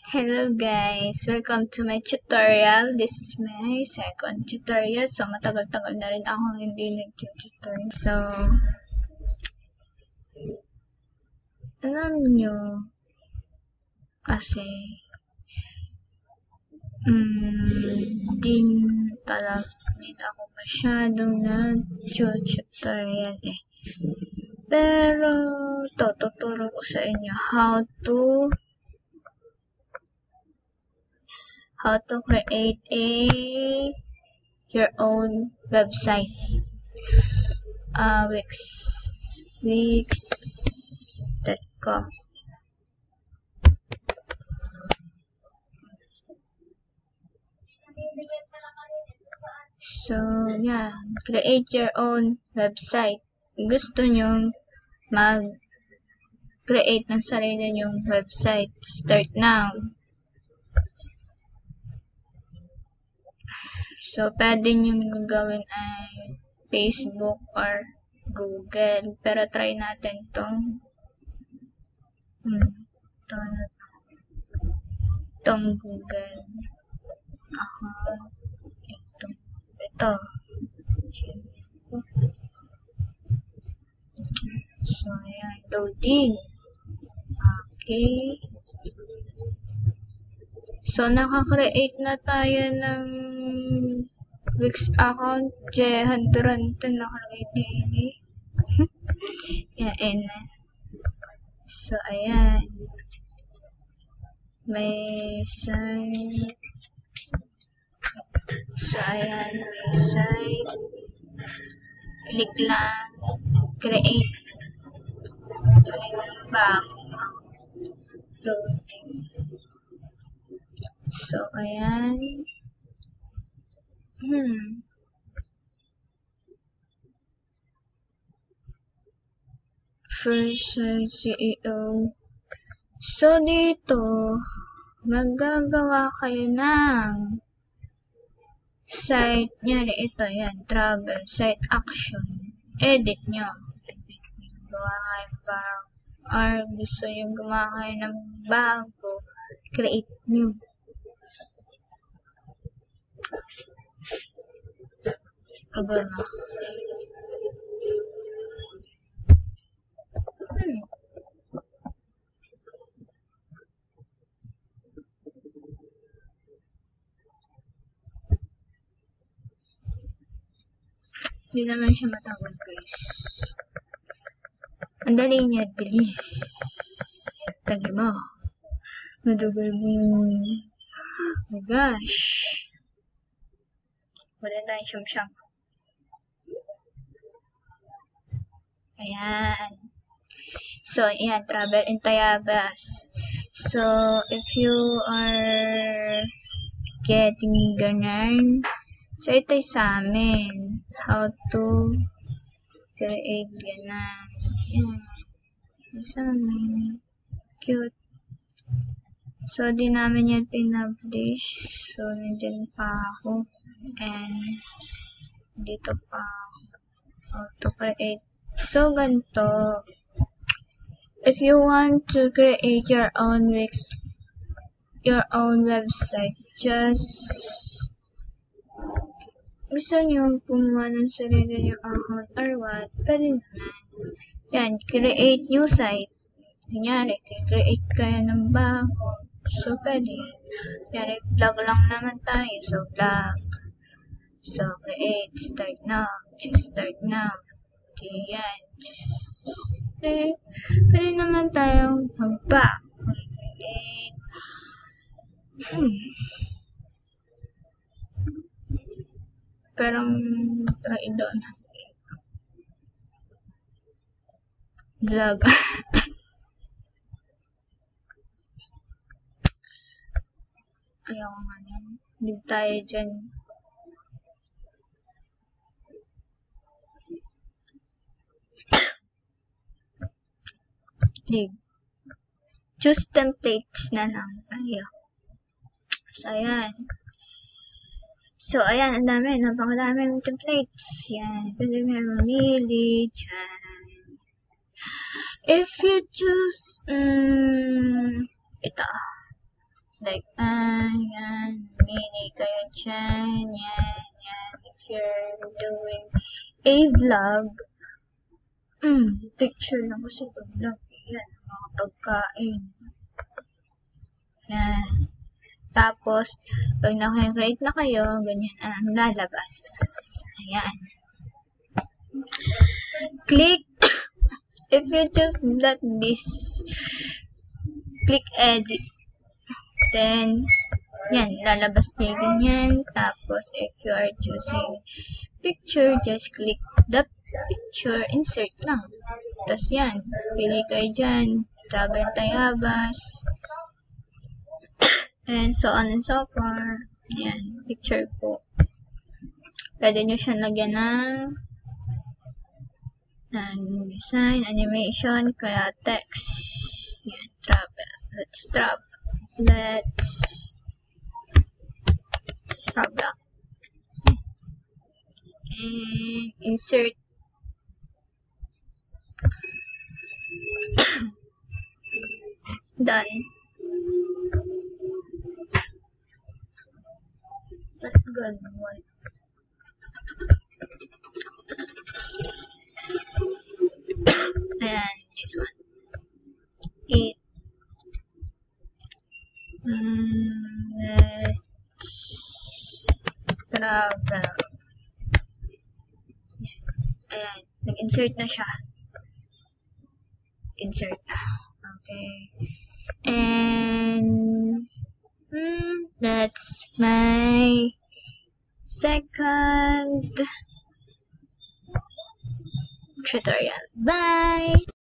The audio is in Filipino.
Hello guys! Welcome to my tutorial. This is my second tutorial. So, matagal-tagal na rin ako hindi nag-tutorial. So, alam nyo, kasi, din ako masyadong nag-tutorial eh. Pero, tuturo ko sa inyo how to create your own website. Wix.com. So, yan. Create your own website. Gusto nyong mag-create ng sarili nyong website. Start now. So, pwede nyo gawin ay Facebook or Google. Pero try natin tong Google. Ito. So, ayan. Loading. Okay. So, naka-create na tayo ng Wix account. J100 nakalagay din. Yan na. So, ayan. May site. So, ayan. May site. Click lang. Create. Bago. Loading. So, ayan. First site CEO. So, dito, magagawa kayo ng site. Nyari, ito, yan. Travel. Site action. Edit nyo. Gawa kayo bago. Or gusto nyo gumawa kayo ng bago. Create new. Cover na. Hindi naman siya matagal, guys. Ang dali niya, bilis. Tagi mo. Matagal mo. Oh my gosh. Wala tayong siyam-siyam. Ayan. So, ayan. Travel in Tayabas. So, if you are getting ganyan, so ito'y sa amin. How to create ganyan. Ayan. Sa amin. Cute. So, di namin yan pinablish. So, nandyan pa ako. And, dito pa how to create. So, ganito. If you want to create your own website, just gusto nyo gumawa ng sarili yung account or what, pwede naman. Yan, create new site. Kunyari, create kayo ng bago. So, pwede yan. Kunyari, vlog lang naman tayo. So, vlog. So, create. Start now. Just start now. Okay, yan. Pwede naman tayong mag-back. Create. Pero, try doon. Vlog. Ayaw nga yan. Leave tayo dyan. Leave. Choose templates na lang tayo. So, ayan. So, ayan. Ang dami. Napakadaming templates. Yan. Pwede nga mamili dyan. If you choose, ito. Like, yan, mini kayo dyan, yan. If you're doing a vlog, picture lang kasi pag vlog, yan, mga pagkain. Yan. Tapos, pag naka-create na kayo, ganyan ang lalabas. Ayan. Click, if you just let this, click edit. Then, yan, lalabas na ganyan. Tapos, if you are choosing picture, just click the picture, insert lang. Tapos yan, pili kayo dyan. Travel Tayabas. And so on and so forth. Yan, picture ko. Pwede nyo siyang lagyan ng design, animation, kaya text. Yan, travel. Let's travel. And insert. Done. Ganun. And this one. Let's travel. Ayan. Nag-insert na siya. Insert na. Okay. And that's my second tutorial. Bye!